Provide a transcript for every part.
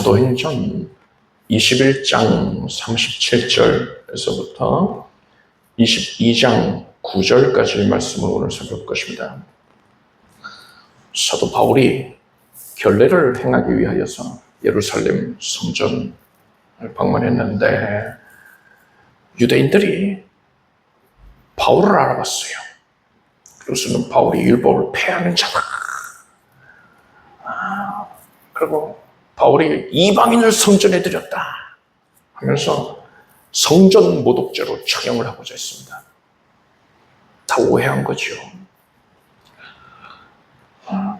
사도행전 21장 37절에서부터 22장 9절까지의 말씀을 오늘 살펴볼 것입니다. 사도 바울이 결례를 행하기 위하여서 예루살렘 성전을 방문했는데 유대인들이 바울을 알아봤어요. 그래서는 바울이 율법을 폐하는 자다. 그리고 바울이 이방인을 성전에 들였다 하면서 성전 모독죄로 처형을 하고자 했습니다. 다 오해한 거죠.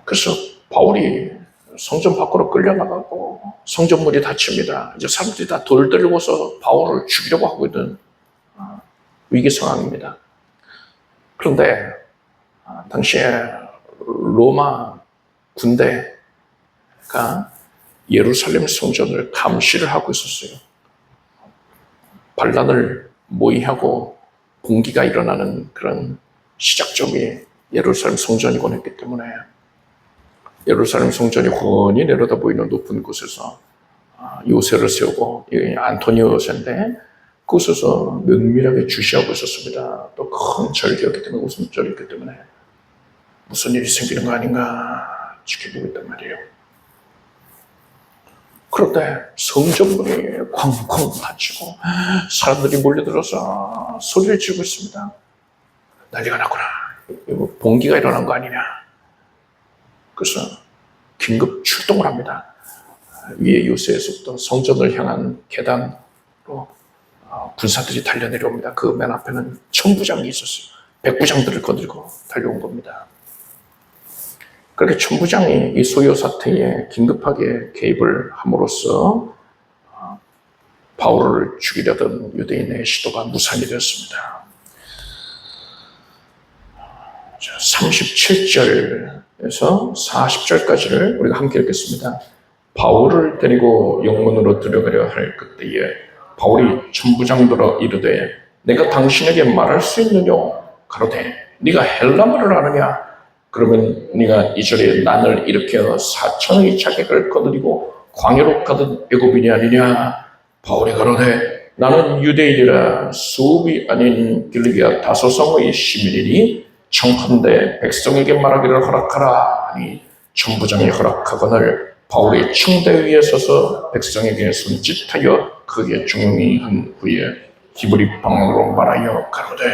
그래서 바울이 성전 밖으로 끌려나가고 성전문이 닫힙니다. 이제 사람들이 다 돌 들고서 바울을 죽이려고 하고 있는 위기 상황입니다. 그런데 당시에 로마 군대가 예루살렘 성전을 감시를 하고 있었어요. 반란을 모의하고 공기가 일어나는 그런 시작점이 예루살렘 성전이곤 했기 때문에 예루살렘 성전이 훤히 내려다 보이는 높은 곳에서 요새를 세우고, 안토니오 요새인데 그곳에서 면밀하게 주시하고 있었습니다. 또 큰 절기였기 때문에, 웃음절이었기 때문에 무슨 일이 생기는 거 아닌가 지켜보고 있단 말이에요. 그런데 성전문이 쾅쾅 닫히고 사람들이 몰려들어서 소리를 지르고 있습니다. 난리가 났구나. 이거 봉기가 일어난 거 아니냐. 그래서 긴급 출동을 합니다. 위에 요새에서부터 성전을 향한 계단으로 군사들이 달려내려옵니다. 그 맨 앞에는 천부장이 있었어요. 백부장들을 거들고 달려온 겁니다. 그렇게 천부장이 이 소요 사태에 긴급하게 개입을 함으로써 바울을 죽이려던 유대인의 시도가 무산이 되었습니다. 37절에서 40절까지를 우리가 함께 읽겠습니다. 바울을 데리고 영문으로 들어가려 할 그때에 바울이 천부장들어 이르되 내가 당신에게 말할 수 있느뇨? 가로되 네가 헬라 말을 아느냐? 그러면 네가 이 절에 난을 일으켜 4천의 자객을 거느리고 광야로 가던 애굽인이 아니냐? 바울이 가로되 나는 유대인이라 수읍이 아닌 길리기아 다소성의 시민이니 청컨대 백성에게 말하기를 허락하라 하니 천부장이 허락하거늘 바울이 청대 위에 서서 백성에게 손짓하여 크게 중용이 한 후에 히브리 방언으로 말하여 가로되.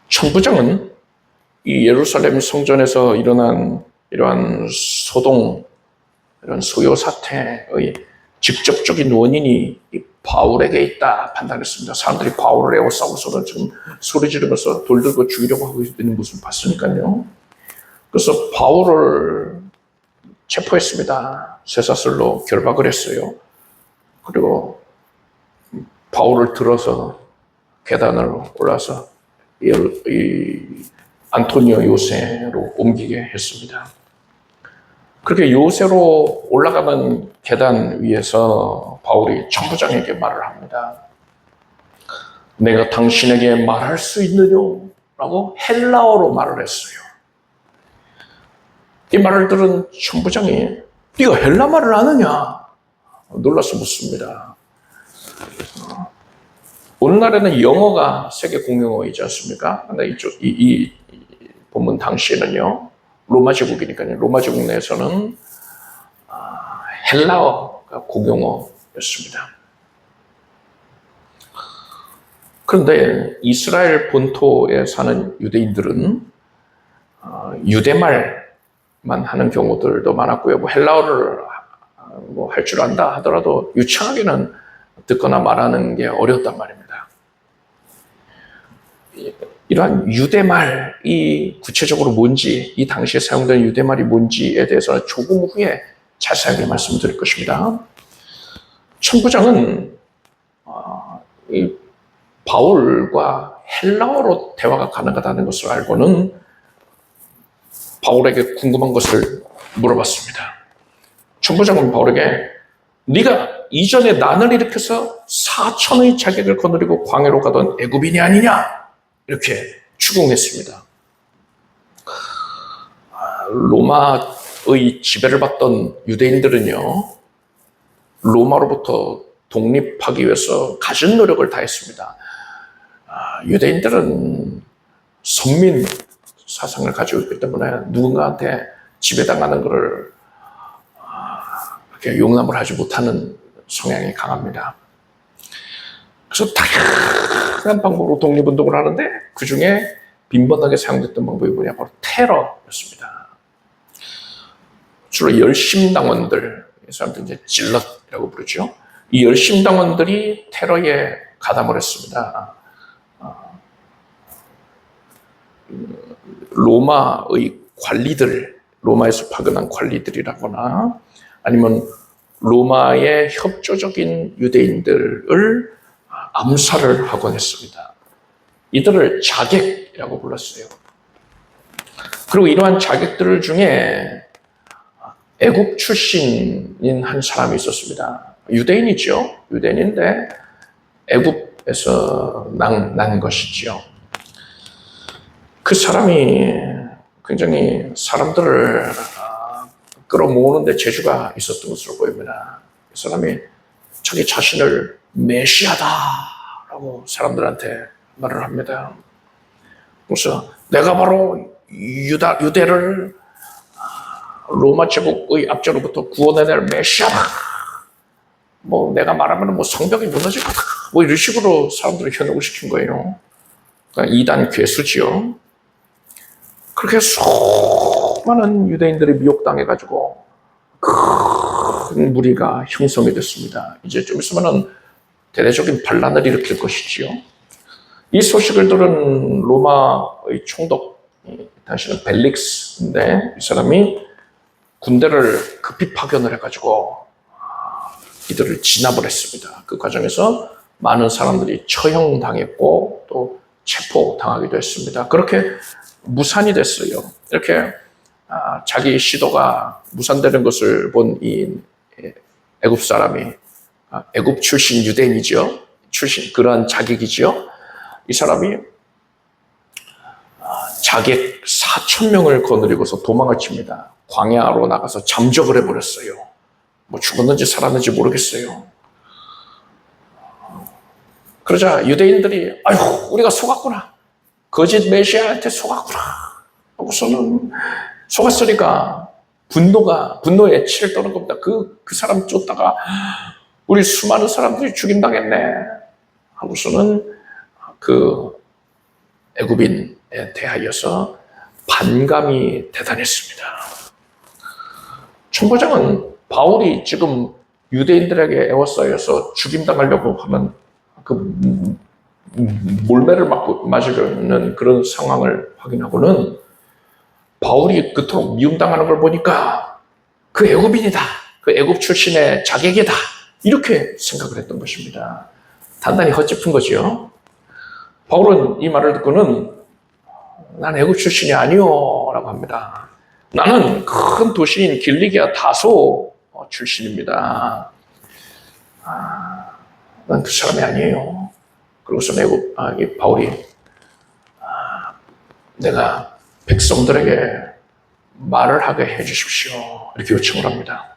천부장은 이 예루살렘 성전에서 일어난 이러한 소동, 이런 소요 사태의 직접적인 원인이 이 바울에게 있다 판단했습니다. 사람들이 바울을 에워싸고서는 지금 소리 지르면서 돌 들고 죽이려고 하고 있는 모습을 봤으니까요. 그래서 바울을 체포했습니다. 쇠사슬로 결박을 했어요. 그리고 바울을 들어서 계단을 올라서 이 안토니오 요새로 옮기게 했습니다. 그렇게 요새로 올라가는 계단 위에서 바울이 천부장에게 말을 합니다. 내가 당신에게 말할 수 있느뇨? 라고 헬라어로 말을 했어요. 이 말을 들은 천부장이 네가 헬라 말을 아느냐? 놀라서 묻습니다. 오늘날에는 영어가 세계 공용어이지 않습니까? 근데 이 본문 당시에는요, 로마 제국이니까요. 로마 제국 내에서는 헬라어가 공용어였습니다. 그런데 이스라엘 본토에 사는 유대인들은 유대말만 하는 경우들도 많았고요. 뭐 헬라어를 뭐 할 줄 안다 하더라도 유창하게는 듣거나 말하는 게 어려웠단 말입니다. 이러한 유대말이 구체적으로 뭔지, 이 당시에 사용된 유대말이 뭔지에 대해서는 조금 후에 자세하게 말씀드릴 것입니다. 천부장은 이 바울과 헬라어로 대화가 가능하다는 것을 알고는 바울에게 궁금한 것을 물어봤습니다. 천부장은 바울에게 네가 이전에 난을 일으켜서 4천의 자객을 거느리고 광야로 가던 애굽인이 아니냐? 이렇게 추궁했습니다. 로마 지배를 받던 유대인들은요, 로마로부터 독립하기 위해서 가진 노력을 다했습니다. 유대인들은 선민 사상을 가지고 있기 때문에 누군가한테 지배당하는 것을 이렇게 용납을 하지 못하는 성향이 강합니다. 그래서 다양한 방법으로 독립운동을 하는데 그 중에 빈번하게 사용됐던 방법이 뭐냐, 바로 테러였습니다. 주로 열심당원들, 이 사람들 이제 질럿이라고 부르죠. 이 열심당원들이 테러에 가담을 했습니다. 로마의 관리들, 로마에서 파견한 관리들이라거나 아니면 로마의 협조적인 유대인들을 암살을 하곤 했습니다. 이들을 자객이라고 불렀어요. 그리고 이러한 자객들 중에 애굽 출신인 한 사람이 있었습니다. 유대인이죠. 유대인인데 애굽에서 난 것이죠. 그 사람이 굉장히 사람들을 끌어모으는데 재주가 있었던 것으로 보입니다. 그 사람이 자기 자신을 메시아다라고 사람들한테 말을 합니다. 그래서 내가 바로 유대를 로마 제국의 압제로부터 구원해낼 메시아다. 뭐 내가 말하면 뭐 성벽이 무너질 거다. 뭐 이런 식으로 사람들을 현혹을 시킨 거예요. 그러니까 이단 괴수지요. 그렇게 수많은 유대인들이 미혹당해가지고 큰 무리가 형성이 됐습니다. 이제 좀 있으면은 대대적인 반란을 일으킬 것이지요. 이 소식을 들은 로마의 총독, 당시는 벨릭스인데 이 사람이 군대를 급히 파견을 해가지고 이들을 진압을 했습니다. 그 과정에서 많은 사람들이 처형당했고 또 체포당하기도 했습니다. 그렇게 무산이 됐어요. 이렇게 자기 시도가 무산되는 것을 본 이 애굽 사람이, 애굽 출신 유대인이죠. 그러한 자객이죠. 이 사람이 자객 4,000명을 거느리고서 도망을 칩니다. 광야로 나가서 잠적을 해버렸어요. 뭐 죽었는지 살았는지 모르겠어요. 그러자 유대인들이 아이고 우리가 속았구나. 거짓 메시아한테 속았구나. 하고서는 속았으니까 분노에 치를 떠는 겁니다. 그 사람 쫓다가 우리 수많은 사람들이 죽임당했네. 하고서는 그 애굽인에 대하여서 반감이 대단했습니다. 천부장은 바울이 지금 유대인들에게 에워싸여서 죽임당하려고 하는 그 몰매를 맞으려는 그런 상황을 확인하고는 바울이 그토록 미움당하는 걸 보니까 그 애굽인이다. 그 애굽 출신의 자객이다. 이렇게 생각을 했던 것입니다. 단단히 헛짚은 거죠. 바울은 이 말을 듣고는 난 애굽 출신이 아니요 라고 합니다. 나는 큰 도시인 길리기아 다소 출신입니다. 난 그 사람이 아니에요. 그러고서 바울이 내가 백성들에게 말을 하게 해주십시오. 이렇게 요청을 합니다.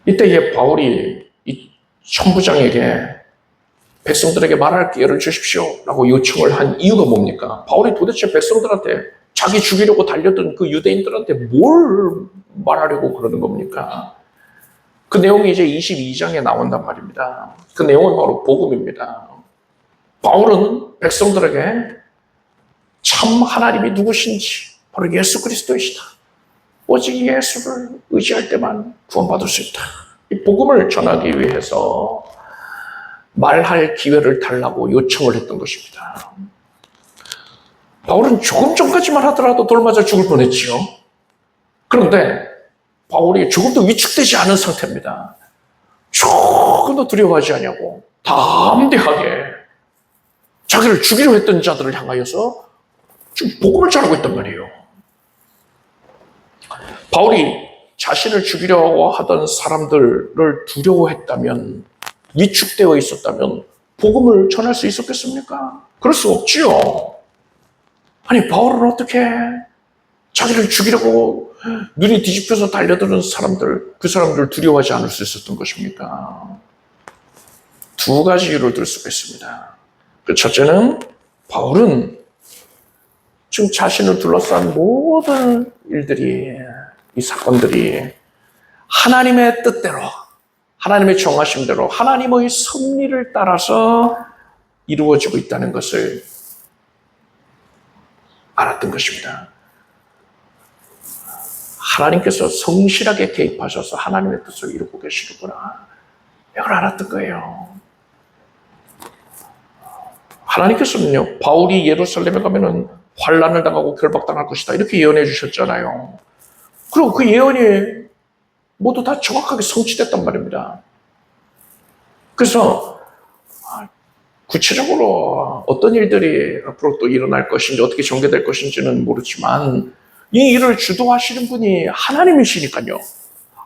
이때 바울이 이 천부장에게 백성들에게 말할 기회를 주십시오 라고 요청을 한 이유가 뭡니까? 바울이 도대체 백성들한테 자기 죽이려고 달렸던 그 유대인들한테 뭘 말하려고 그러는 겁니까? 그 내용이 이제 22장에 나온단 말입니다. 그 내용은 바로 복음입니다. 바울은 백성들에게 참 하나님이 누구신지 바로 예수 그리스도이시다. 오직 예수를 의지할 때만 구원받을 수 있다. 이 복음을 전하기 위해서 말할 기회를 달라고 요청을 했던 것입니다. 바울은 조금 전까지만 하더라도 돌 맞아 죽을 뻔했지요. 그런데 바울이 조금도 위축되지 않은 상태입니다. 조금도 두려워하지 않냐고 담대하게 자기를 죽이려 했던 자들을 향하여서 지금 복음을 전하고 있단 말이에요. 바울이 자신을 죽이려고 하던 사람들을 두려워했다면, 위축되어 있었다면 복음을 전할 수 있었겠습니까? 그럴 수 없지요. 아니 바울은 어떻게 자기를 죽이려고 눈이 뒤집혀서 달려드는 사람들, 그 사람들을 두려워하지 않을 수 있었던 것입니까? 두 가지 이유를 들 수가 있습니다. 첫째는 바울은 지금 자신을 둘러싼 모든 일들이, 이 사건들이 하나님의 뜻대로, 하나님의 정하심대로, 하나님의 섭리를 따라서 이루어지고 있다는 것을 알았던 것입니다. 하나님께서 성실하게 개입하셔서 하나님의 뜻을 이루고 계시는구나. 이걸 알았던 거예요. 하나님께서는요, 바울이 예루살렘에 가면은 환난을 당하고 결박당할 것이다, 이렇게 예언해 주셨잖아요. 그리고 그 예언이 모두 다 정확하게 성취됐단 말입니다. 그래서 구체적으로 어떤 일들이 앞으로 또 일어날 것인지, 어떻게 전개될 것인지는 모르지만 이 일을 주도하시는 분이 하나님이시니까요.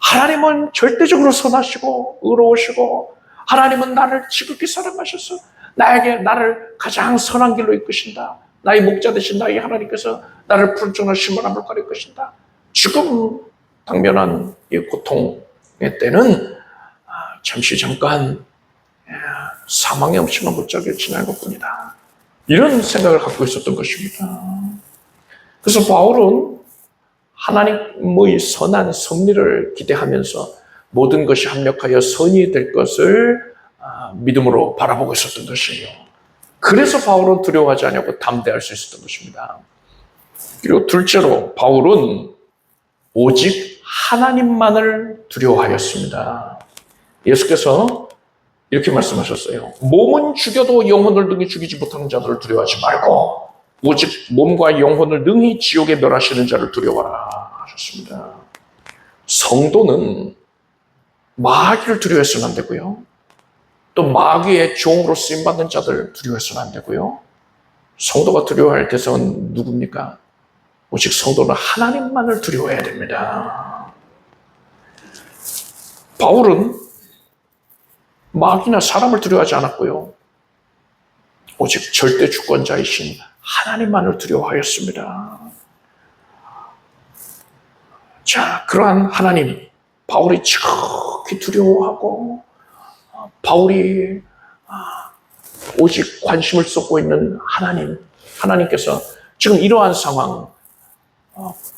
하나님은 절대적으로 선하시고 의로우시고, 하나님은 나를 지극히 사랑하셔서 나를 가장 선한 길로 이끄신다. 나의 목자 되신 나의 하나님께서 나를 푸른정한 신문한 물가로 이끄신다. 지금 당면한 이 고통의 때는 잠시 잠깐 사망의 엄청난 골짜기를 지날 것뿐이다, 이런 생각을 갖고 있었던 것입니다. 그래서 바울은 하나님의 선한 섭리를 기대하면서 모든 것이 합력하여 선이 될 것을 믿음으로 바라보고 있었던 것이에요. 그래서 바울은 두려워하지 않고 담대할 수 있었던 것입니다. 그리고 둘째로 바울은 오직 하나님만을 두려워하였습니다. 예수께서 이렇게 말씀하셨어요. 몸은 죽여도 영혼을 능히 죽이지 못하는 자들을 두려워하지 말고 오직 몸과 영혼을 능히 지옥에 멸하시는 자를 두려워하라 하셨습니다. 성도는 마귀를 두려워해서는 안 되고요. 또 마귀의 종으로 쓰임받는 자들 두려워해서는 안 되고요. 성도가 두려워할 대상은 누굽니까? 오직 성도는 하나님만을 두려워해야 됩니다. 바울은 마귀나 사람을 두려워하지 않았고요. 오직 절대 주권자이신 하나님만을 두려워하였습니다. 자, 그러한 하나님, 바울이 지극히 두려워하고 바울이 오직 관심을 쏟고 있는 하나님께서 지금 이러한 상황,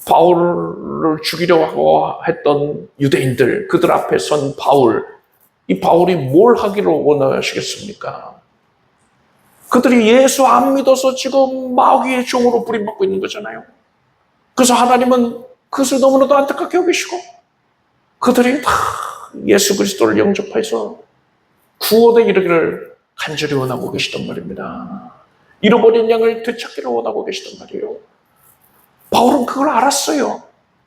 바울을 죽이려고 했던 유대인들, 그들 앞에 선 이 바울이 뭘 하기를 원하시겠습니까? 그들이 예수 안 믿어서 지금 마귀의 종으로 부림받고 있는 거잖아요. 그래서 하나님은 그것을 너무나도 안타깝게 여기시고 그들이 다 예수 그리스도를 영접해서 구원에 이르기를 간절히 원하고 계시단 말입니다. 잃어버린 양을 되찾기를 원하고 계시단 말이에요. 바울은 그걸 알았어요.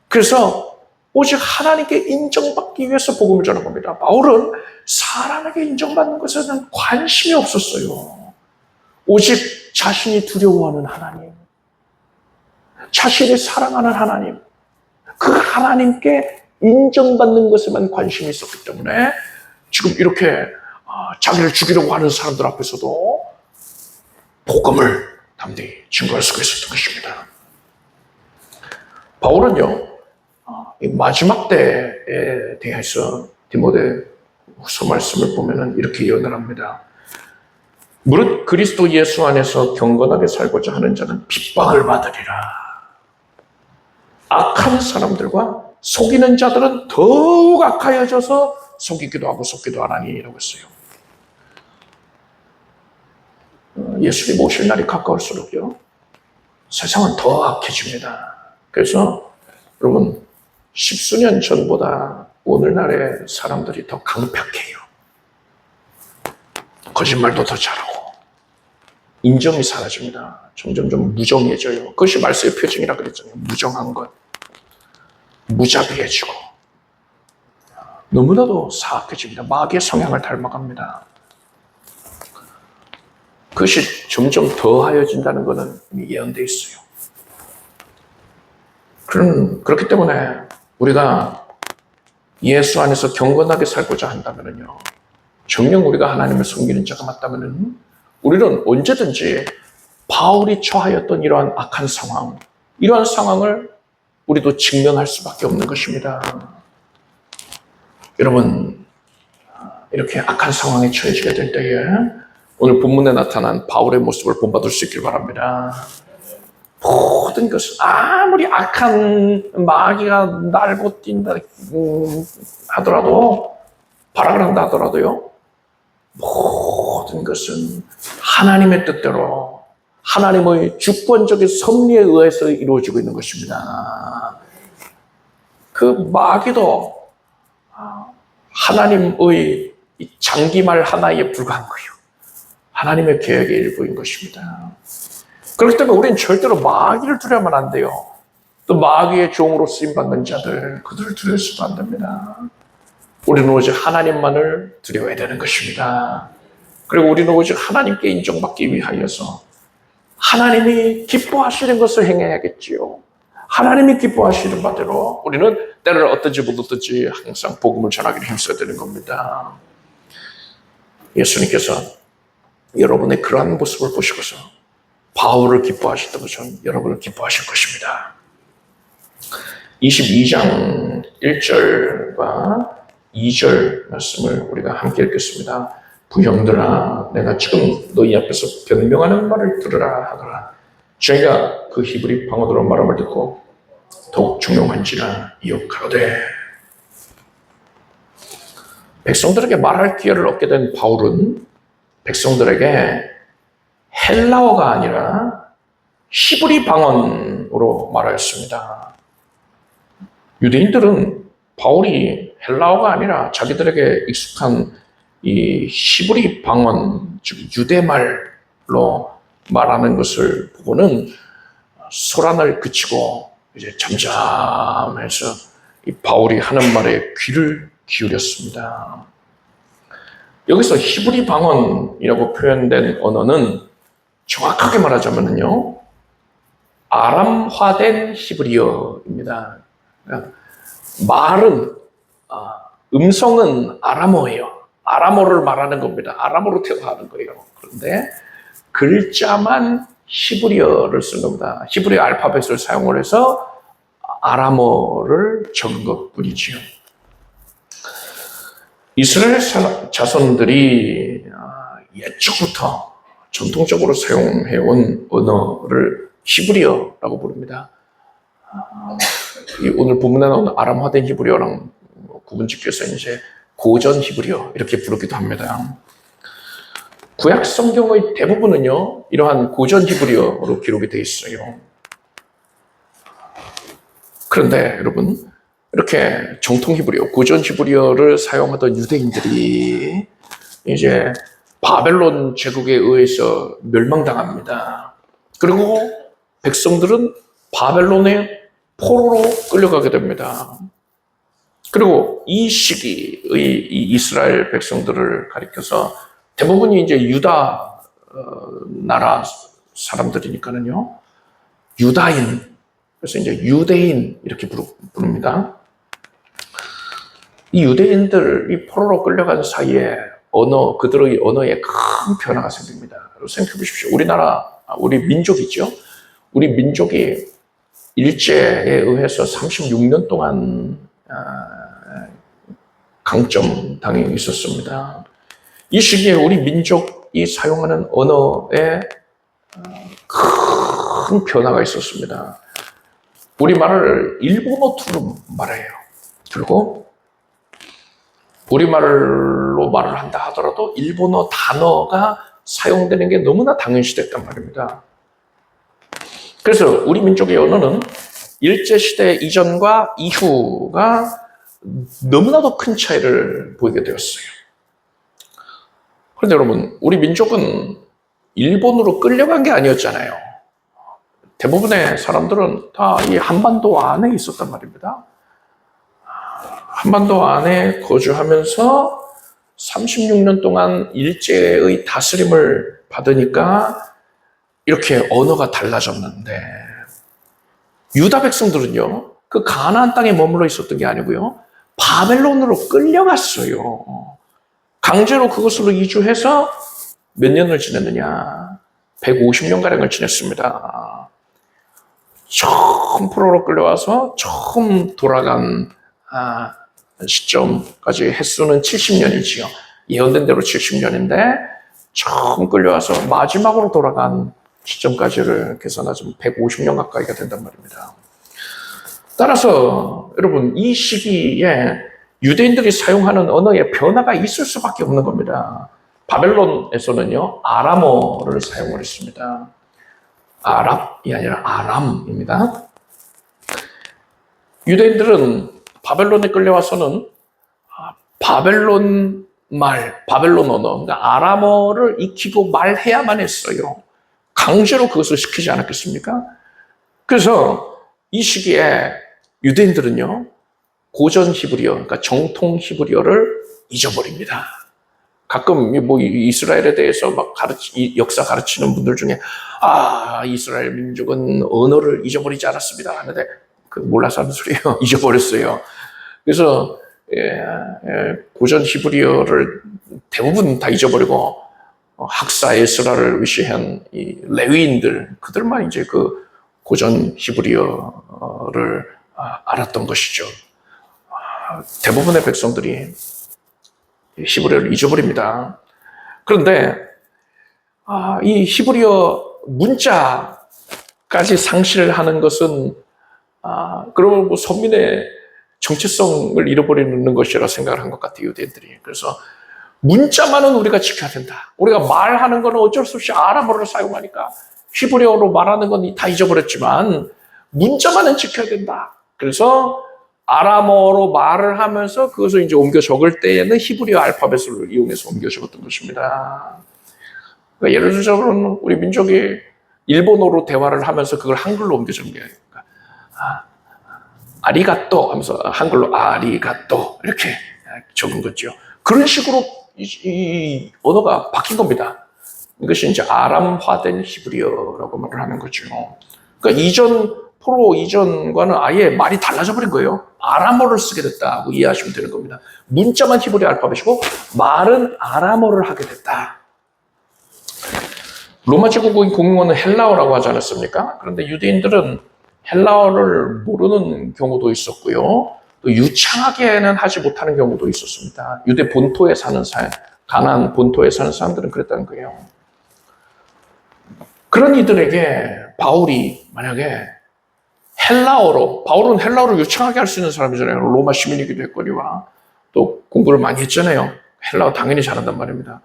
그래서 오직 하나님께 인정받기 위해서 복음을 전한 겁니다. 바울은 사람에게 인정받는 것에는 관심이 없었어요. 오직 자신이 두려워하는 하나님, 자신이 사랑하는 하나님, 그 하나님께 인정받는 것에만 관심이 있었기 때문에 지금 이렇게 자기를 죽이려고 하는 사람들 앞에서도 복음을 담대히 증거할 수가 있었던 것입니다. 바울은요, 이 마지막 때에 대해서 디모데후서 말씀을 보면은 이렇게 예언을 합니다. 무릇 그리스도 예수 안에서 경건하게 살고자 하는 자는 핍박을 받으리라. 악한 사람들과 속이는 자들은 더욱 악하여져서 속이기도 하고 속기도 하나니라고 했어요. 예수님 오실 날이 가까울수록요, 세상은 더 악해집니다. 그래서 여러분, 십수년 전보다 오늘날의 사람들이 더 강팍해요. 거짓말도 더 잘하고 인정이 사라집니다. 점점 무정해져요. 그것이 말세의 표징이라 그랬잖아요. 무정한 것, 무자비해지고 너무나도 사악해집니다. 마귀의 성향을 닮아갑니다. 그것이 점점 더하여진다는 것은 이미 예언되어 있어요. 그렇기 때문에 우리가 예수 안에서 경건하게 살고자 한다면요, 정녕 우리가 하나님을 섬기는 자가 맞다면은 우리는 언제든지 바울이 처하였던 이러한 악한 상황, 이러한 상황을 우리도 직면할 수밖에 없는 것입니다. 여러분, 이렇게 악한 상황에 처해지게 될 때에 오늘 본문에 나타난 바울의 모습을 본받을 수 있길 바랍니다. 모든 것은 아무리 악한 마귀가 날고 뛴다 하더라도, 발악을 한다 하더라도요, 모든 것은 하나님의 뜻대로 하나님의 주권적인 섭리에 의해서 이루어지고 있는 것입니다. 그 마귀도 하나님의 장기말 하나에 불과한 거예요. 하나님의 계획의 일부인 것입니다. 그렇기 때문에 우리는 절대로 마귀를 두려워하면 안 돼요. 또 마귀의 종으로 쓰임받는 자들, 그들을 두려워해서도 안 됩니다. 우리는 오직 하나님만을 두려워해야 되는 것입니다. 그리고 우리는 오직 하나님께 인정받기 위하여서 하나님이 기뻐하시는 것을 행해야겠지요. 하나님이 기뻐하시는 바대로 우리는 때를 어떤지 못어떤지 항상 복음을 전하기를 힘써야 되는 겁니다. 예수님께서 여러분의 그러한 모습을 보시고서 바울을 기뻐하셨던 것처럼 여러분을 기뻐하실 것입니다. 22장 1절과 2절 말씀을 우리가 함께 읽겠습니다. 부형들아, 내가 지금 너희 앞에서 변명하는 말을 들으라 하더라. 저희가 그 히브리 방언으로 말함을 듣고 더욱 중용한지라 이어 가로되. 백성들에게 말할 기회를 얻게 된 바울은 백성들에게 헬라어가 아니라 히브리 방언으로 말하였습니다. 유대인들은 바울이 헬라어가 아니라 자기들에게 익숙한 이 히브리 방언, 즉 유대말로 말하는 것을 보고는 소란을 그치고 이제 잠잠해서 이 바울이 하는 말에 귀를 기울였습니다. 여기서 히브리 방언이라고 표현된 언어는 정확하게 말하자면요, 아람화된 히브리어입니다. 말은, 음성은 아람어예요. 아람어를 말하는 겁니다. 아람어로 태어나는 거예요. 그런데 글자만 히브리어를 쓴 겁니다. 히브리어 알파벳을 사용을 해서 아람어를 적은 것뿐이지요. 이스라엘 자손들이 옛적부터 전통적으로 사용해온 언어를 히브리어라고 부릅니다. 오늘 본문에 나오는 아람화된 히브리어랑 구분짓기해서 이제 고전 히브리어 이렇게 부르기도 합니다. 구약 성경의 대부분은요, 이러한 고전 히브리어로 기록이 되어 있어요. 그런데 여러분, 이렇게 정통 히브리어, 고전 히브리어를 사용하던 유대인들이 이제 바벨론 제국에 의해서 멸망당합니다. 그리고 백성들은 바벨론의 포로로 끌려가게 됩니다. 그리고 이 시기의 이 이스라엘 백성들을 가리켜서 대부분이 이제 유다 나라 사람들이니까는요, 유다인, 그래서 이제 유대인 이렇게 부릅니다. 이 유대인들이 포로로 끌려간 사이에 그들의 언어에 큰 변화가 생깁니다. 생각해 보십시오. 우리 민족이죠. 우리 민족이 일제에 의해서 36년 동안 강점당해 있었습니다. 이 시기에 우리 민족이 사용하는 언어에 큰 변화가 있었습니다. 우리말을 일본어 투로 말해요. 그리고 우리말로 말을 한다 하더라도 일본어 단어가 사용되는 게 너무나 당연시됐단 말입니다. 그래서 우리 민족의 언어는 일제시대 이전과 이후가 너무나도 큰 차이를 보이게 되었어요. 그런데 여러분, 우리 민족은 일본으로 끌려간 게 아니었잖아요. 대부분의 사람들은 다 이 한반도 안에 있었단 말입니다. 한반도 안에 거주하면서 36년 동안 일제의 다스림을 받으니까 이렇게 언어가 달라졌는데, 유다 백성들은요, 그 가나안 땅에 머물러 있었던 게 아니고요, 바벨론으로 끌려갔어요. 강제로 그곳으로 이주해서 몇 년을 지냈느냐? 150년가량을 지냈습니다. 처음 포로로 끌려와서 처음 돌아간 시점까지 횟수는 70년이지요. 예언된 대로 70년인데 처음 끌려와서 마지막으로 돌아간 시점까지를 계산하자면 150년 가까이가 된단 말입니다. 따라서 여러분 이 시기에 유대인들이 사용하는 언어에 변화가 있을 수밖에 없는 겁니다. 바벨론에서는요 아람어를 사용을 했습니다. 아랍이 아니라 아람입니다. 유대인들은 바벨론에 끌려와서는 바벨론 말, 바벨론 언어, 그러니까 아람어를 익히고 말해야만 했어요. 강제로 그것을 시키지 않았겠습니까? 그래서 이 시기에 유대인들은요 고전 히브리어, 그러니까 정통 히브리어를 잊어버립니다. 가끔 뭐 이스라엘에 대해서 막 역사 가르치는 분들 중에 이스라엘 민족은 언어를 잊어버리지 않았습니다 하는데 몰라서 하는 소리예요. 잊어버렸어요. 그래서 고전 히브리어를 대부분 다 잊어버리고 학사 에스라를 위시한 이 레위인들 그들만 이제 그 고전 히브리어를 알았던 것이죠. 대부분의 백성들이 히브리어를 잊어버립니다. 그런데 이 히브리어 문자까지 상실하는 것은 그러면 뭐 선민의 정체성을 잃어버리는 것이라 생각을 한 것 같아요, 유대인들이. 그래서 문자만은 우리가 지켜야 된다. 우리가 말하는 거는 어쩔 수 없이 아람어를 사용하니까 히브리어로 말하는 건 다 잊어버렸지만 문자만은 지켜야 된다. 그래서 아람어로 말을 하면서 그것을 이제 옮겨 적을 때에는 히브리어 알파벳을 이용해서 옮겨 적었던 것입니다. 그러니까 예를 들자면 우리 민족이 일본어로 대화를 하면서 그걸 한글로 옮겨 적은 게 아닙니까? 아리가또 하면서 한글로 아리가또 이렇게 적은 거죠. 그런 식으로 이 언어가 바뀐 겁니다. 이것이 이제 아람화된 히브리어라고 말을 하는 거죠. 그러니까 포로 이전과는 아예 말이 달라져 버린 거예요. 아람어를 쓰게 됐다고 이해하시면 되는 겁니다. 문자만 히브리 알파벳이고 말은 아람어를 하게 됐다. 로마 제국의 공용어는 헬라어라고 하지 않았습니까? 그런데 유대인들은 헬라어를 모르는 경우도 있었고요. 또 유창하게는 하지 못하는 경우도 있었습니다. 유대 본토에 사는 가나안 본토에 사는 사람들은 그랬다는 거예요. 그런 이들에게 바울이 만약에 바울은 헬라어를 유창하게 할 수 있는 사람이잖아요. 로마 시민이기도 했거니와 또 공부를 많이 했잖아요. 헬라어 당연히 잘한단 말입니다.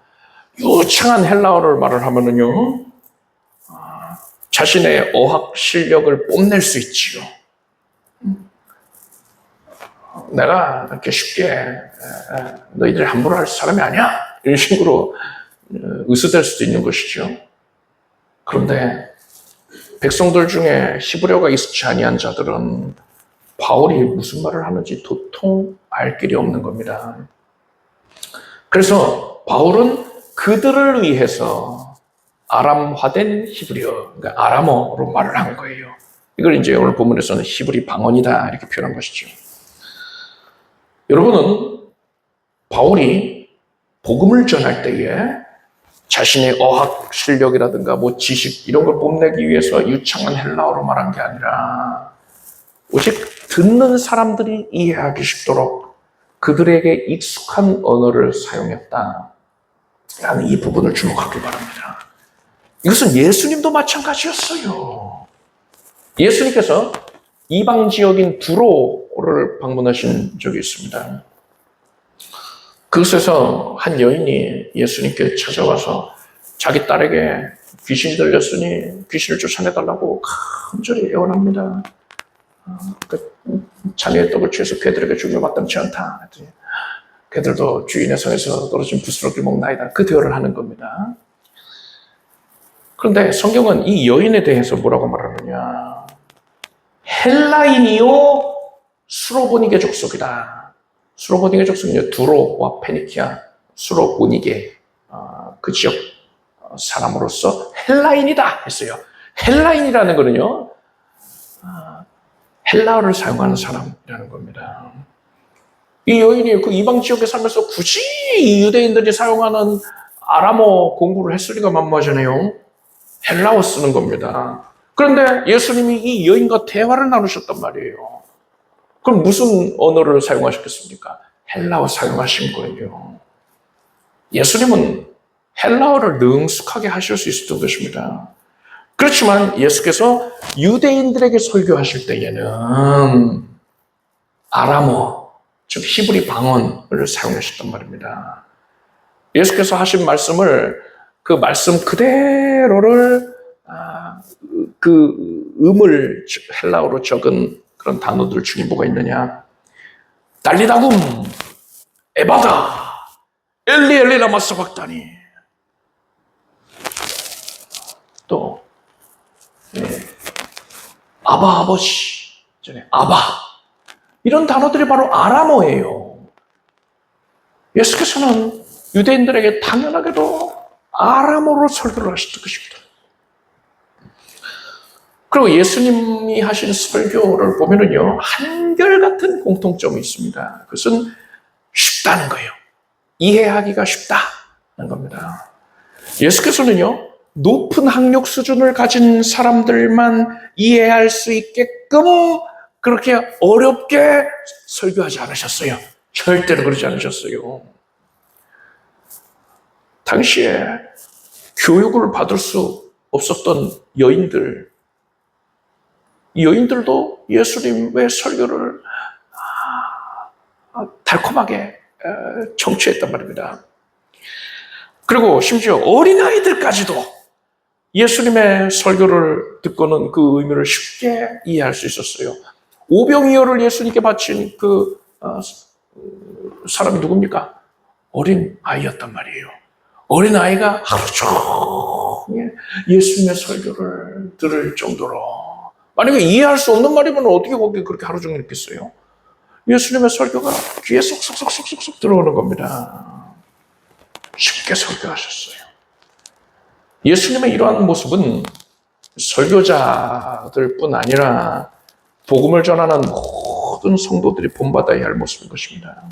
유창한 헬라어를 말을 하면은요, 자신의 어학 실력을 뽐낼 수 있지요. 내가 이렇게 쉽게 너희들이 함부로 할 사람이 아니야. 이런 식으로 의수될 수도 있는 것이죠. 그런데 백성들 중에 히브리어가 익숙치 아니한 자들은 바울이 무슨 말을 하는지 도통 알 길이 없는 겁니다. 그래서 바울은 그들을 위해서 아람화된 히브리어, 그러니까 아람어로 말을 한 거예요. 이걸 이제 오늘 본문에서는 히브리 방언이다 이렇게 표현한 것이죠. 여러분은 바울이 복음을 전할 때에 자신의 어학 실력이라든가 뭐 지식 이런 걸 뽐내기 위해서 유창한 헬라어로 말한 게 아니라 오직 듣는 사람들이 이해하기 쉽도록 그들에게 익숙한 언어를 사용했다 라는 이 부분을 주목하기 바랍니다. 이것은 예수님도 마찬가지였어요. 예수님께서 이방 지역인 두로를 방문하신 적이 있습니다. 그곳에서 한 여인이 예수님께 찾아와서 자기 딸에게 귀신이 들렸으니 귀신을 쫓아내달라고 간절히 애원합니다. 자네의 떡을 취해서 개들에게 주며 마땅치 않다. 개들도 주인의 손에서 떨어진 부스러기를 먹나이다. 그 대화를 하는 겁니다. 그런데 성경은 이 여인에 대해서 뭐라고 말하느냐. 헬라인이요 수로보니게 족속이다. 수로보니게 족속은 두로와 페니키아, 수로보니게 그 지역 사람으로서 헬라인이다 했어요. 헬라인이라는 거는요, 헬라어를 사용하는 사람이라는 겁니다. 이 여인이 그 이방 지역에 살면서 굳이 유대인들이 사용하는 아람어 공부를 했을 리가 만무하잖아요. 헬라어 쓰는 겁니다. 그런데 예수님이 이 여인과 대화를 나누셨단 말이에요. 그럼 무슨 언어를 사용하셨겠습니까? 헬라어 사용하신 거예요. 예수님은 헬라어를 능숙하게 하실 수 있었던 것입니다. 그렇지만 예수께서 유대인들에게 설교하실 때에는 아람어, 즉 히브리 방언을 사용하셨단 말입니다. 예수께서 하신 말씀을 그 말씀 그대로를 그 음을 헬라어로 적은 그런 단어들 중에 뭐가 있느냐? 달리다굼, 에바다, 엘리 엘리 라마 사박다니. 또 아바 아버지, 아바, 이런 단어들이 바로 아람어예요. 예수께서는 유대인들에게 당연하게도 아람어로 설교를 하셨던 것입니다. 그리고 예수님이 하신 설교를 보면은요, 한결같은 공통점이 있습니다. 그것은 쉽다는 거예요. 이해하기가 쉽다는 겁니다. 예수께서는요, 높은 학력 수준을 가진 사람들만 이해할 수 있게끔 그렇게 어렵게 설교하지 않으셨어요. 절대로 그러지 않으셨어요. 당시에 교육을 받을 수 없었던 여인들, 이 여인들도 예수님의 설교를 달콤하게 청취했단 말입니다. 그리고 심지어 어린아이들까지도 예수님의 설교를 듣고는 그 의미를 쉽게 이해할 수 있었어요. 오병이어를 예수님께 바친 그 사람이 누굽니까? 어린 아이였단 말이에요. 어린 아이가 하루 종일 예수님의 설교를 들을 정도로, 만약에 이해할 수 없는 말이면 어떻게 거기 그렇게 하루 종일 있겠어요? 예수님의 설교가 귀에 쏙쏙쏙쏙쏙 들어오는 겁니다. 쉽게 설교하셨어요. 예수님의 이러한 모습은 설교자들뿐 아니라 복음을 전하는 모든 성도들이 본받아야 할 모습인 것입니다.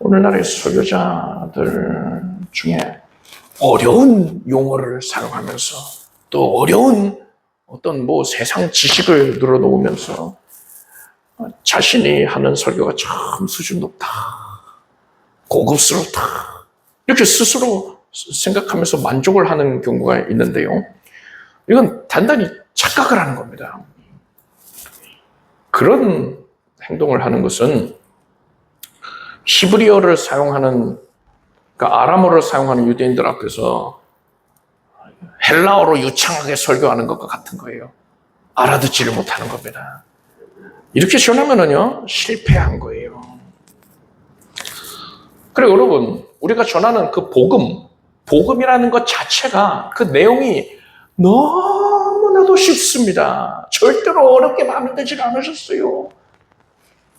오늘날의 설교자들 중에 어려운 용어를 사용하면서 또 어려운 어떤 세상 지식을 늘어놓으면서 자신이 하는 설교가 참 수준 높다, 고급스럽다, 이렇게 스스로 생각하면서 만족을 하는 경우가 있는데요. 이건 단단히 착각을 하는 겁니다. 그런 행동을 하는 것은 히브리어를 사용하는, 그러니까 아람어를 사용하는 유대인들 앞에서 헬라어로 유창하게 설교하는 것과 같은 거예요. 알아듣지를 못하는 겁니다. 이렇게 전하면은요, 실패한 거예요. 그리고 여러분, 우리가 전하는 그 복음이라는 것 자체가, 그 내용이 너무나도 쉽습니다. 절대로 어렵게 만들지 않으셨어요.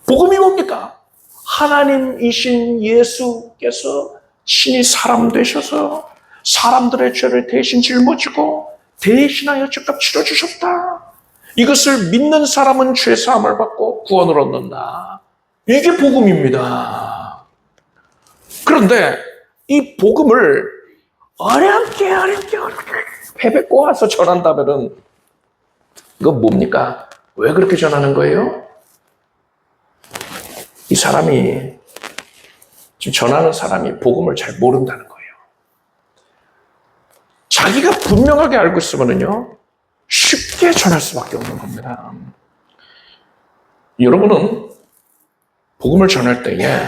복음이 뭡니까? 하나님이신 예수께서 친히 사람 되셔서 사람들의 죄를 대신 짊어지고 대신하여 죄값 치러주셨다. 이것을 믿는 사람은 죄사함을 받고 구원을 얻는다. 이게 복음입니다. 그런데 이 복음을 어렵게 패배 꼬아서 전한다면은 이건 뭡니까? 왜 그렇게 전하는 거예요? 이 사람이, 지금 전하는 사람이 복음을 잘 모른다는 거예요. 자기가 분명하게 알고 있으면은요, 쉽게 전할 수밖에 없는 겁니다. 여러분은 복음을 전할 때에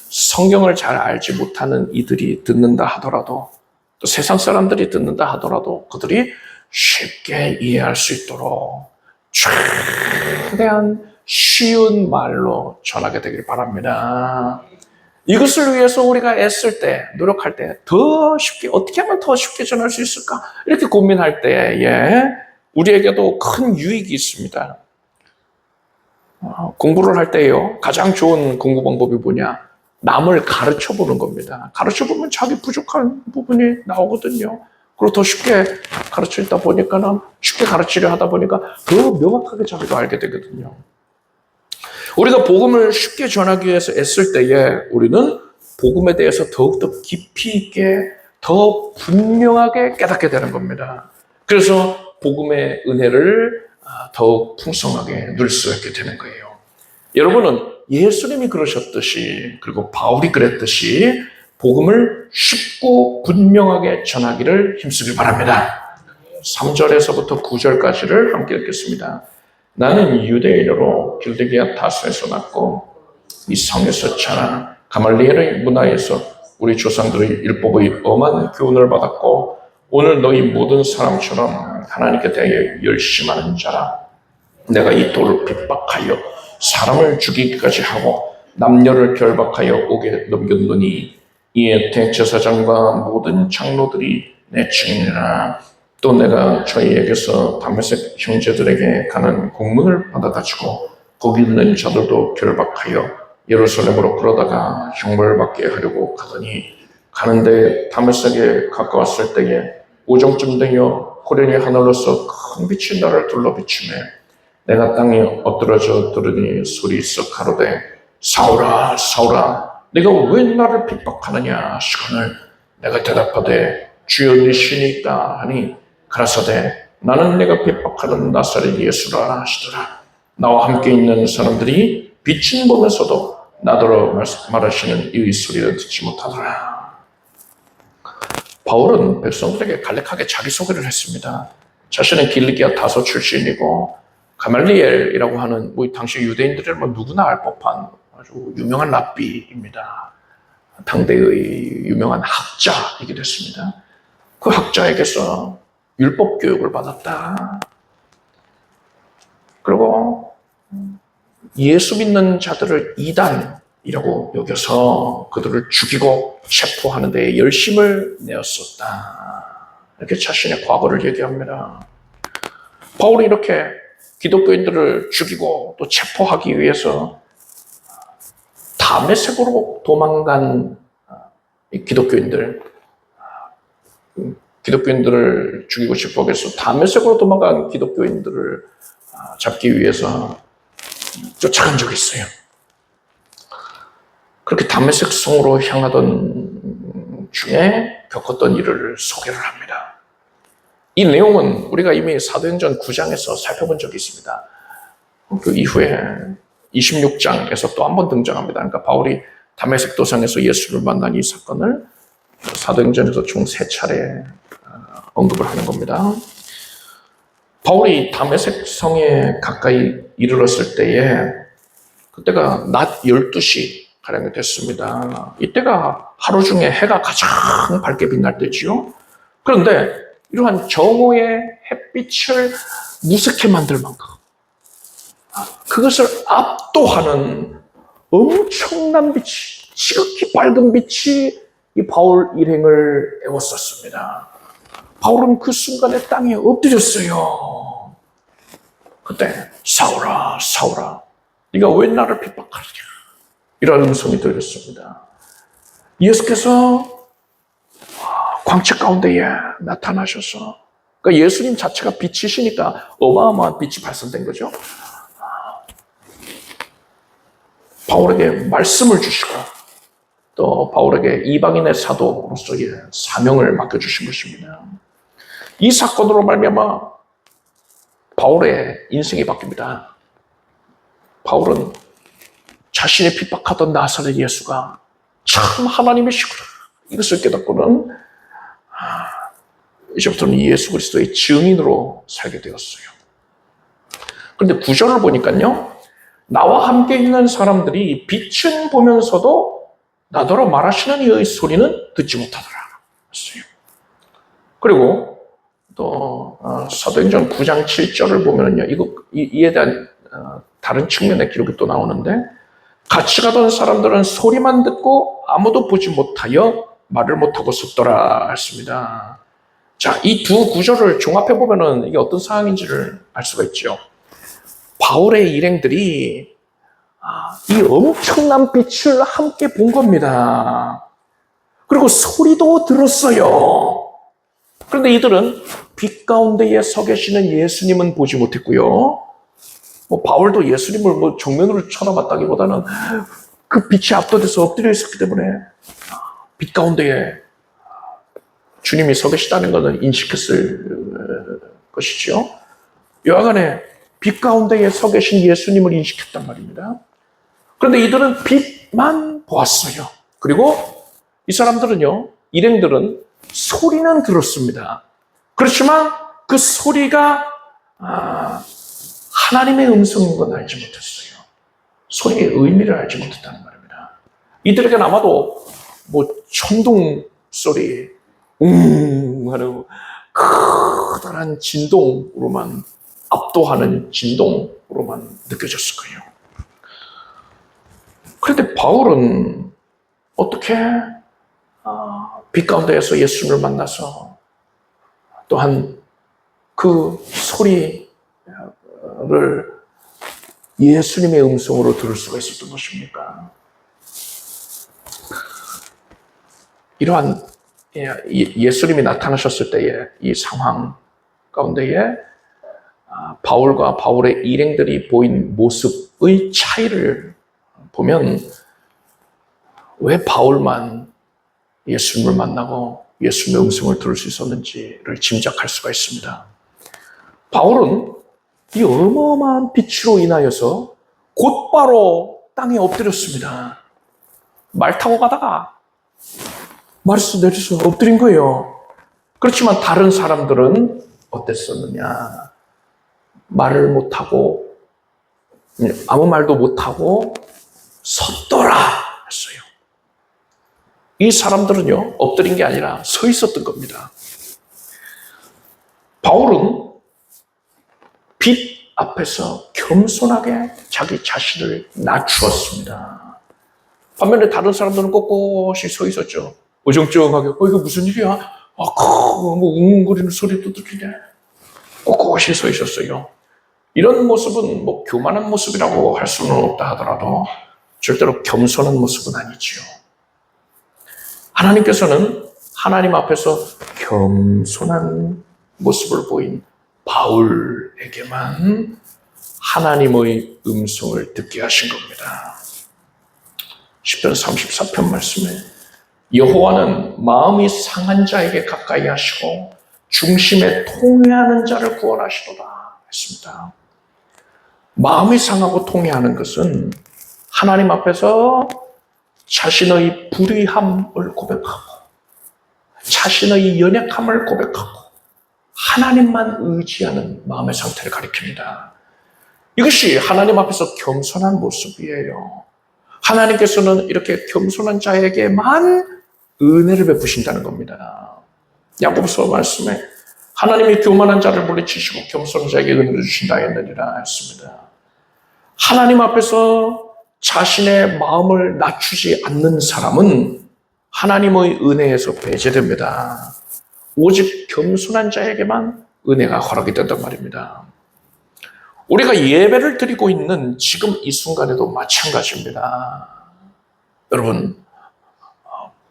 성경을 잘 알지 못하는 이들이 듣는다 하더라도, 또 세상 사람들이 듣는다 하더라도 그들이 쉽게 이해할 수 있도록 최대한 쉬운 말로 전하게 되길 바랍니다. 이것을 위해서 우리가 애쓸 때, 노력할 때 더 쉽게, 어떻게 하면 더 쉽게 전할 수 있을까? 이렇게 고민할 때에 우리에게도 큰 유익이 있습니다. 공부를 할 때요, 가장 좋은 공부 방법이 뭐냐? 남을 가르쳐 보는 겁니다. 가르쳐 보면 자기 부족한 부분이 나오거든요. 그리고 더 쉽게 가르치다 보니까는, 쉽게 가르치려 하다 보니까 더 명확하게 자기가 알게 되거든요. 우리가 복음을 쉽게 전하기 위해서 애쓸 때에 우리는 복음에 대해서 더욱더 깊이 있게, 더 분명하게 깨닫게 되는 겁니다. 그래서 복음의 은혜를 더욱 풍성하게 누릴 수 있게 되는 거예요. 여러분은 예수님이 그러셨듯이, 그리고 바울이 그랬듯이 복음을 쉽고 분명하게 전하기를 힘쓰길 바랍니다. 3절에서부터 9절까지를 함께 읽겠습니다. 나는 유대인으로 길드기아 타소에서 났고 이 성에서 자라 가말리엘의 문화에서 우리 조상들의 율법의 엄한 교훈을 받았고 오늘 너희 모든 사람처럼 하나님께 대해 열심하는 자라. 내가 이 돌을 핍박하여 사람을 죽이기까지 하고 남녀를 결박하여 옥에 넘겼노니 이에 대제사장과 모든 장로들이 내 증인이라. 또 내가 저희에게서 다메섹 형제들에게 가는 공문을 받아가지고 거기 있는 자들도 결박하여 예루살렘으로 끌어다가 형벌받게 하려고 가더니 가는데 다메섹에 가까웠을 때에 오정쯤 되어 호련히 하늘로서 큰 빛이 나를 둘러 비추매 내가 땅에 엎드러져 들으니 소리 썩 가로되 사울아 사울아 네가 왜 나를 핍박하느냐 하시거늘 내가 대답하되 주여 네 신이 있다 하니 가라사대 나는 네가 핍박하는 나사렛 예수라 하시더라. 나와 함께 있는 사람들이 빛을 보면서도 나더러 말하시는 이 소리를 듣지 못하더라. 바울은 백성들에게 간략하게 자기소개를 했습니다. 자신은 길리기아 타소 출신이고 가말리엘이라고 하는 당시 유대인들은 누구나 알 법한 아주 유명한 랍비입니다. 당대의 유명한 학자이기도 했습니다. 그 학자에게서 율법 교육을 받았다. 그리고 예수 믿는 자들을 이단이라고 여겨서 그들을 죽이고 체포하는 데 열심을 내었었다. 이렇게 자신의 과거를 얘기합니다. 바울이 이렇게 기독교인들을 죽이고 또 체포하기 위해서 다메섹으로 도망간 기독교인들을 죽이고 싶어 해서 다메섹으로 도망간 기독교인들을 잡기 위해서 쫓아간 적이 있어요. 그렇게 다메섹 성으로 향하던 중에 겪었던 일을 소개를 합니다. 이 내용은 우리가 이미 사도행전 9장에서 살펴본 적이 있습니다. 그 이후에 26장에서 또 한 번 등장합니다. 그러니까 바울이 다메섹 도상에서 예수를 만난 이 사건을 사도행전에서 총 3차례 언급을 하는 겁니다. 바울이 다메섹 성에 가까이 이르렀을 때에 그때가 낮 12시 가량이 됐습니다. 이때가 하루 중에 해가 가장 밝게 빛날 때지요. 그런데 이러한 정오의 햇빛을 무색해 만들 만큼 그것을 압도하는 엄청난 빛이, 지극히 밝은 빛이 이 바울 일행을 애웠었습니다. 바울은 그 순간에 땅에 엎드렸어요. 그때 사울아 사울아 네가 왜 나를 핍박하느냐 이런 음성이 들렸습니다. 예수께서 광채 가운데에 나타나셔서 그러니까 예수님 자체가 빛이시니까 어마어마한 빛이 발산된 거죠. 바울에게 말씀을 주시고 또 바울에게 이방인의 사도로서의 사명을 맡겨주신 것입니다. 이 사건으로 말미암아 바울의 인생이 바뀝니다. 바울은 자신이 핍박하던 나사렛 예수가 참 하나님이시구나 이것을 깨닫고는 이제부터는 예수 그리스도의 증인으로 살게 되었어요. 그런데 9절을 보니까요. 나와 함께 있는 사람들이 빛은 보면서도 나더러 말하시는 이의 소리는 듣지 못하더라. 그리고 또 사도행전 9장 7절을 보면요. 이에 대한 다른 측면의 기록이 또 나오는데 같이 가던 사람들은 소리만 듣고 아무도 보지 못하여 말을 못하고 섰더라 했습니다. 자, 이 두 구절을 종합해 보면은 이게 어떤 상황인지를 알 수가 있죠. 바울의 일행들이 이 엄청난 빛을 함께 본 겁니다. 그리고 소리도 들었어요. 그런데 이들은 빛 가운데에 서 계시는 예수님은 보지 못했고요. 바울도 예수님을 정면으로 쳐다봤다기보다는 그 빛이 압도돼서 엎드려 있었기 때문에 빛 가운데에 주님이 서 계시다는 것은 인식했을 것이죠. 여하간에 빛 가운데에 서 계신 예수님을 인식했단 말입니다. 그런데 이들은 빛만 보았어요. 그리고 이 사람들은요, 일행들은 소리는 들었습니다. 그렇지만 그 소리가 하나님의 음성인 건 알지 못했어요. 소리의 의미를 알지 못했다는 말입니다. 이들에게는 아마도 천둥 소리, 하는 커다란 진동으로만, 압도하는 진동으로만 느껴졌을 거예요. 그런데 바울은 어떻게 빛 가운데에서 예수님을 만나서 또한 그 소리를 예수님의 음성으로 들을 수가 있었던 것입니까? 이러한 예수님이 나타나셨을 때의 이 상황 가운데에 바울과 바울의 일행들이 보인 모습의 차이를 보면 왜 바울만 예수님을 만나고 예수님의 음성을 들을 수 있었는지를 짐작할 수가 있습니다. 바울은 이 어마어마한 빛으로 인하여서 곧바로 땅에 엎드렸습니다. 말 타고 가다가 말에서 내려서 엎드린 거예요. 그렇지만 다른 사람들은 어땠었느냐? 말을 못하고 아무 말도 못하고 섰더라 했어요. 이 사람들은요, 엎드린 게 아니라 서 있었던 겁니다. 바울은 빛 앞에서 겸손하게 자기 자신을 낮추었습니다. 반면에 다른 사람들은 꼿꼿이 서 있었죠. 어정쩡하게, 이거 무슨 일이야? 웅웅거리는 소리도 들리네. 꼿꼿이 서 있었어요. 이런 모습은 교만한 모습이라고 할 수는 없다 하더라도 절대로 겸손한 모습은 아니지요. 하나님께서는 하나님 앞에서 겸손한 모습을 보인 바울에게만 하나님의 음성을 듣게 하신 겁니다. 시편 34편 말씀에 여호와는 마음이 상한 자에게 가까이 하시고 중심에 통회하는 자를 구원하시도다 했습니다. 마음이 상하고 통회하는 것은 하나님 앞에서 자신의 불의함을 고백하고 자신의 연약함을 고백하고 하나님만 의지하는 마음의 상태를 가리킵니다. 이것이 하나님 앞에서 겸손한 모습이에요. 하나님께서는 이렇게 겸손한 자에게만 은혜를 베푸신다는 겁니다. 야고보서 말씀에 하나님이 교만한 자를 물리치시고 겸손한 자에게 은혜를 주신다 했느니라 했습니다. 하나님 앞에서 자신의 마음을 낮추지 않는 사람은 하나님의 은혜에서 배제됩니다. 오직 겸손한 자에게만 은혜가 허락이 된단 말입니다. 우리가 예배를 드리고 있는 지금 이 순간에도 마찬가지입니다. 여러분,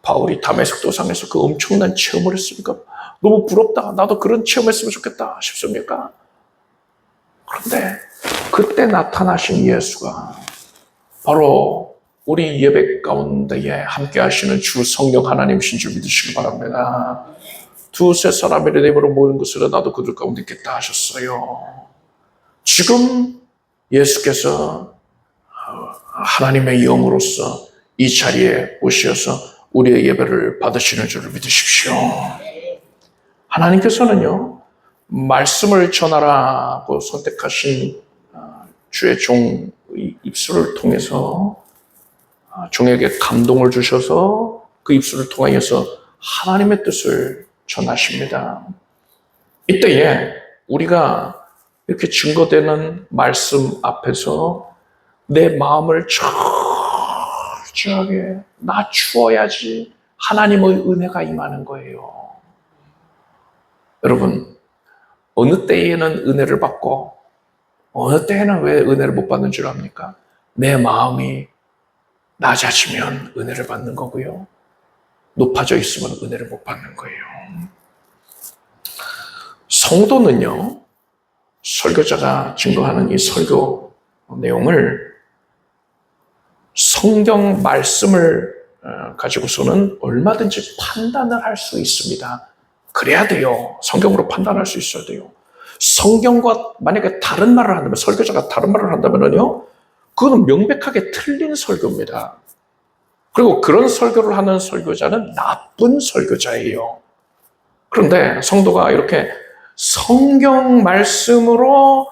바울이 다메섹 도상에서 그 엄청난 체험을 했으니까 너무 부럽다. 나도 그런 체험했으면 좋겠다 싶습니까? 그런데 그때 나타나신 예수가 바로 우리 예배 가운데에 함께 하시는 주 성령 하나님이신 줄 믿으시기 바랍니다. 두세 사람의 내 입으로 모든 것을 나도 그들 가운데 있겠다 하셨어요. 지금 예수께서 하나님의 영으로서 이 자리에 오셔서 우리의 예배를 받으시는 줄을 믿으십시오. 하나님께서는요, 말씀을 전하라고 선택하신 주의 종의 입술을 통해서 종에게 감동을 주셔서 그 입술을 통하여서 하나님의 뜻을 전하십니다. 이때에 우리가 이렇게 증거되는 말씀 앞에서 내 마음을 철저하게 낮추어야지 하나님의 은혜가 임하는 거예요. 여러분, 어느 때에는 은혜를 받고 어느 때에는 왜 은혜를 못 받는 줄 압니까? 내 마음이 낮아지면 은혜를 받는 거고요. 높아져 있으면 은혜를 못 받는 거예요. 성도는요, 설교자가 증거하는 이 설교 내용을 성경 말씀을 가지고서는 얼마든지 판단을 할 수 있습니다. 그래야 돼요. 성경으로 판단할 수 있어야 돼요. 성경과 만약에 다른 말을 한다면, 설교자가 다른 말을 한다면요, 그거는 명백하게 틀린 설교입니다. 그리고 그런 설교를 하는 설교자는 나쁜 설교자예요. 그런데 성도가 이렇게 성경 말씀으로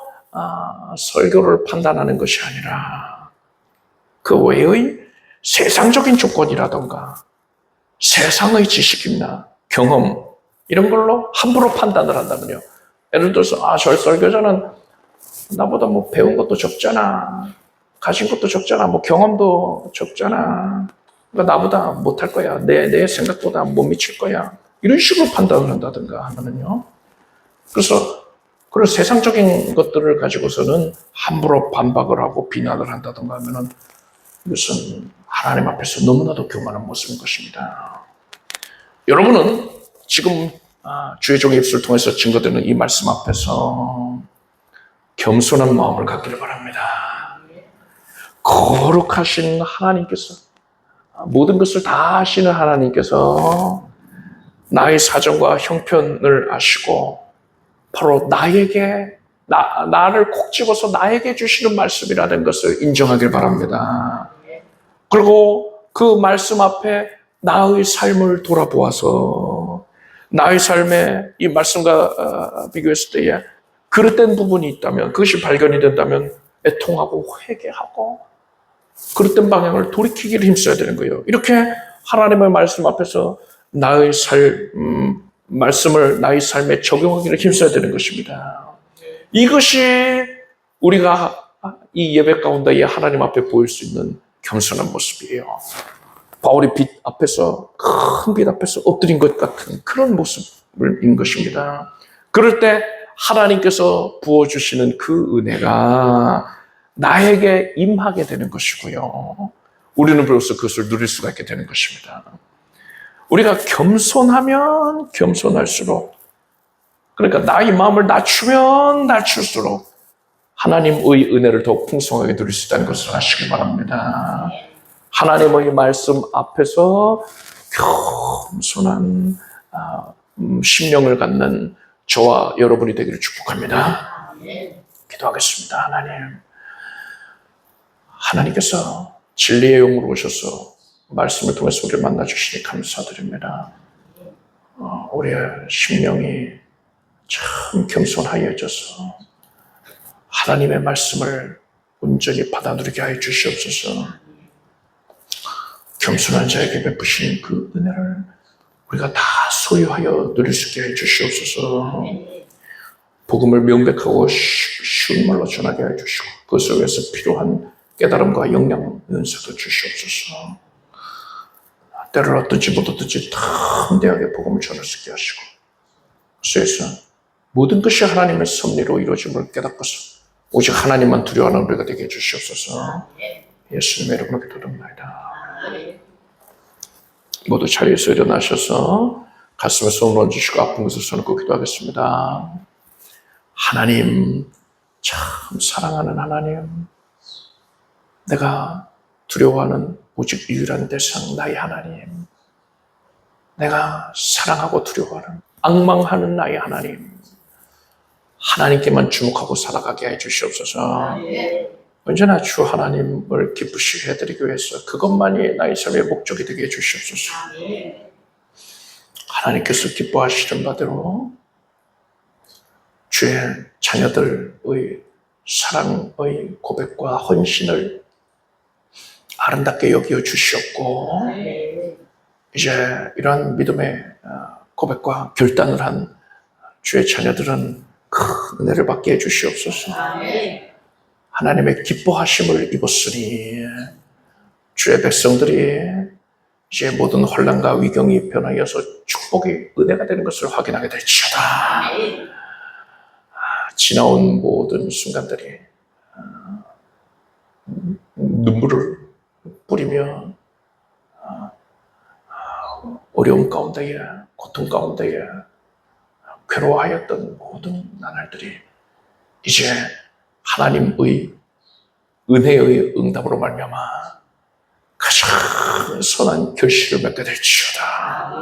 설교를 판단하는 것이 아니라 그 외의 세상적인 조건이라던가 세상의 지식이나 경험 이런 걸로 함부로 판단을 한다면요. 예를 들어서 저 설교자는 나보다 뭐 배운 것도 적잖아, 가진 것도 적잖아, 뭐 경험도 적잖아, 그러니까 나보다 못할 거야, 내 생각보다 못 미칠 거야, 이런 식으로 판단을 한다든가 하면은요. 그래서 그런 세상적인 것들을 가지고서는 함부로 반박을 하고 비난을 한다든가 하면은 이것은 하나님 앞에서 너무나도 교만한 모습인 것입니다. 여러분은 지금 주의 종의 입술을 통해서 증거되는 이 말씀 앞에서 겸손한 마음을 갖기를 바랍니다. 거룩하신 하나님께서, 모든 것을 다 아시는 하나님께서 나의 사정과 형편을 아시고 바로 나에게, 나를 콕 집어서 나에게 주시는 말씀이라는 것을 인정하길 바랍니다. 그리고 그 말씀 앞에 나의 삶을 돌아보아서 나의 삶에 이 말씀과 비교했을 때에 그릇된 부분이 있다면, 그것이 발견이 된다면 애통하고 회개하고 그릇된 방향을 돌이키기를 힘써야 되는 거예요. 이렇게 하나님의 말씀 앞에서 나의 말씀을 나의 삶에 적용하기를 힘써야 되는 것입니다. 이것이 우리가 이 예배 가운데 하나님 앞에 보일 수 있는 겸손한 모습이에요. 바울이 빛 앞에서, 큰 빛 앞에서 엎드린 것 같은 그런 모습인 것입니다. 그럴 때 하나님께서 부어주시는 그 은혜가 나에게 임하게 되는 것이고요. 우리는 비로소 그것을 누릴 수가 있게 되는 것입니다. 우리가 겸손하면 겸손할수록, 그러니까 나의 마음을 낮추면 낮출수록 하나님의 은혜를 더욱 풍성하게 누릴 수 있다는 것을 아시기 바랍니다. 하나님의 말씀 앞에서 겸손한 심령을 갖는 저와 여러분이 되기를 축복합니다. 기도하겠습니다. 하나님께서 진리의 영으로 오셔서 말씀을 통해서 우리를 만나주시니 감사드립니다. 우리의 심령이 참 겸손하여져서 하나님의 말씀을 온전히 받아들이게 하여 주시옵소서. 겸손한 자에게 베푸신 그 은혜를 우리가 다 소유하여 누릴 수 있게 해 주시옵소서. 복음을 명백하고 쉬운 말로 전하게 해 주시고 그것을 위해서 필요한 깨달음과 역량, 은사도 주시옵소서. 때를 어떤지 못 어떤지 담대하게 복음을 전할 수 있게 하시고 그래서 모든 것이 하나님의 섭리로 이루어짐을 깨닫고서 오직 하나님만 두려워하는 우리가 되게 해주시옵소서. 예수님의 이름으로 기도드립니다. 모두 자리에서 일어나셔서 가슴에 손을 얹으시고 아픈 것을 손을 기도하겠습니다. 하나님, 참 사랑하는 하나님, 내가 두려워하는 오직 유일한 대상 나의 하나님, 내가 사랑하고 두려워하는 앙망하는 나의 하나님, 하나님께만 주목하고 살아가게 해 주시옵소서. 언제나 주 하나님을 기쁘시게 해드리기 위해서 그것만이 나의 삶의 목적이 되게 해 주시옵소서. 하나님께서 기뻐하시는 바대로 주의 자녀들의 사랑의 고백과 헌신을 아름답게 여겨 주시옵고 이제 이러한 믿음의 고백과 결단을 한 주의 자녀들은 큰 은혜를 받게 해주시옵소서. 하나님의 기뻐하심을 입었으니 주의 백성들이 이제 모든 혼란과 위경이 변하여서 축복이 은혜가 되는 것을 확인하게 될지어다. 지나온 모든 순간들이 눈물을 뿌리며 어려움 가운데에, 고통 가운데에 괴로워하였던 모든 나날들이 이제 하나님의 은혜의 응답으로 말미암아 가장 선한 결실을 맺게 될지어다.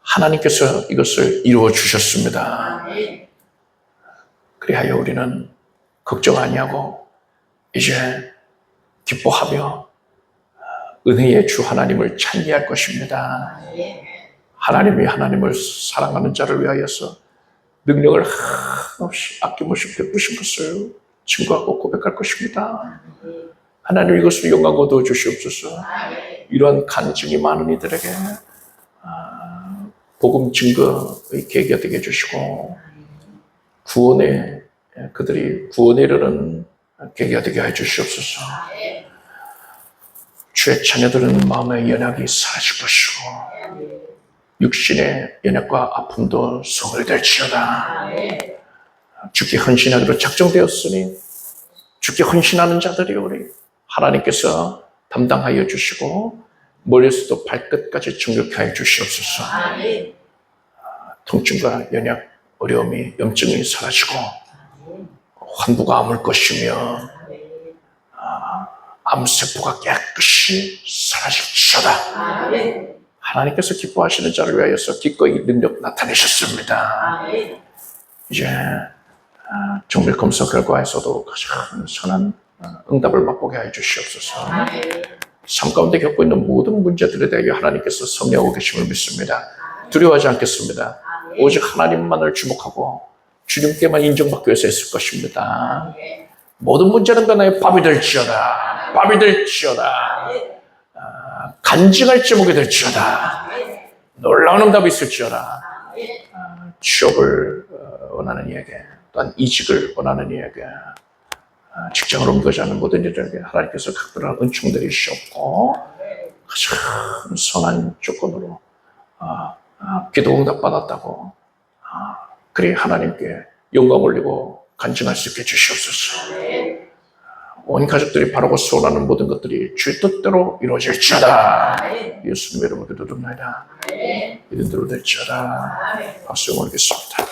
하나님께서 이것을 이루어 주셨습니다. 그리하여 우리는 걱정 아니하고 이제 기뻐하며 은혜의 주 하나님을 찬미할 것입니다. 하나님이 하나님을 사랑하는 자를 위하여서 능력을 한없이 아낌없이 베푸신 것을 증거하고 고백할 것입니다. 하나님 이것을 영광 얻어 주시옵소서. 이러한 간증이 많은 이들에게 복음 증거의 계기가 되게 해주시고 그들이 구원에 이르는 계기가 되게 해주시옵소서. 주의 자녀들은 마음의 연약이 사라질 것이고 육신의 연약과 아픔도 소멸될지어다. 주께 헌신하기로 작정되었으니 주께 헌신하는 자들이 우리 하나님께서 담당하여 주시고 머리에서도 발끝까지 정결케 하여 주시옵소서. 통증과 연약, 어려움이, 염증이 사라지고 환부가 아물 것이며 암세포가 깨끗이 사라질지어다. 하나님께서 기뻐하시는 자를 위하여서 기꺼이 능력 나타내셨습니다. 이제 정밀 검사 결과에서도 가장 선한 응답을 맛보게 하여 주시옵소서. 삶 가운데 겪고 있는 모든 문제들에 대해 하나님께서 섭리하고 계심을 믿습니다. 두려워하지 않겠습니다. 오직 하나님만을 주목하고 주님께만 인정받기 위해서 했을 것입니다. 모든 문제는 나의 밥이 될지어다. 밥이 될지어다. 간증할 제목이 될지어다. 놀라운 응답이 있을지어다. 취업을 원하는 이에게, 또한 이직을 원하는 이에게, 직장을 옮겨지 않는 모든 이들에게 하나님께서 각별한 은총들이 주셨고 가장 선한 조건으로 기도 응답 받았다고 그리 하나님께 영광 올리고 간증할 수 있게 주시옵소서. 온 가족들이 바라고 소원하는 모든 것들이 주의 뜻대로 이루어질지어다. 예수님의 이름으로 기도드립니다. 이런 대로 될지어다. 박수 올리겠습니다.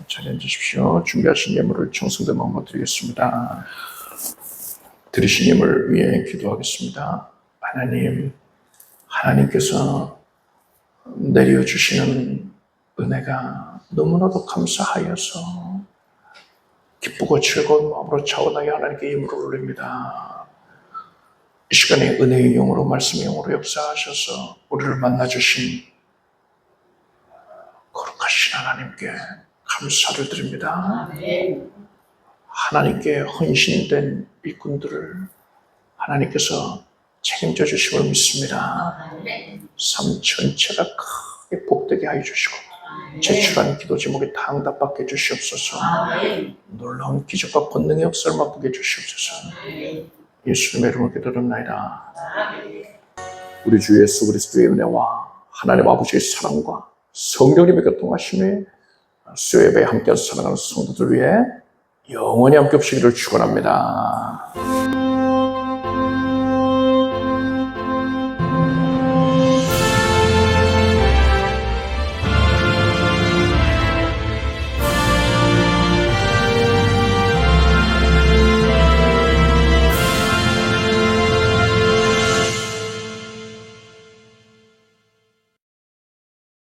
자리해 주십시오. 준비하신 예물을 청성된 마음으로 드리겠습니다. 드리신 예물 위해 기도하겠습니다. 하나님께서 내려주시는 은혜가 너무나도 감사하여서 기쁘고 즐거운 마음으로 차원하여 하나님께 예물을 올립니다. 이 시간에 은혜의 영으로 말씀의 영으로 역사하셔서 우리를 만나주신 거룩하신 하나님께 감사를 드립니다. 하나님께 헌신된 일꾼들을 하나님께서 책임져 주심을 믿습니다. 삶 전체가 크게 복되게 하여 주시고 제출한 기도 제목에 다 응답받게 해주시옵소서. 놀라운 기적과 권능의 역사를 맛보게 해주시옵소서. 예수님의 이름으로 기도드립니다. 우리 주 예수 그리스도의 은혜와 하나님 아버지의 사랑과 성령님의 교통하심에 수요 예배에 함께해서 사랑하는 성도들 위해 영원히 함께 없으기를 축원합니다.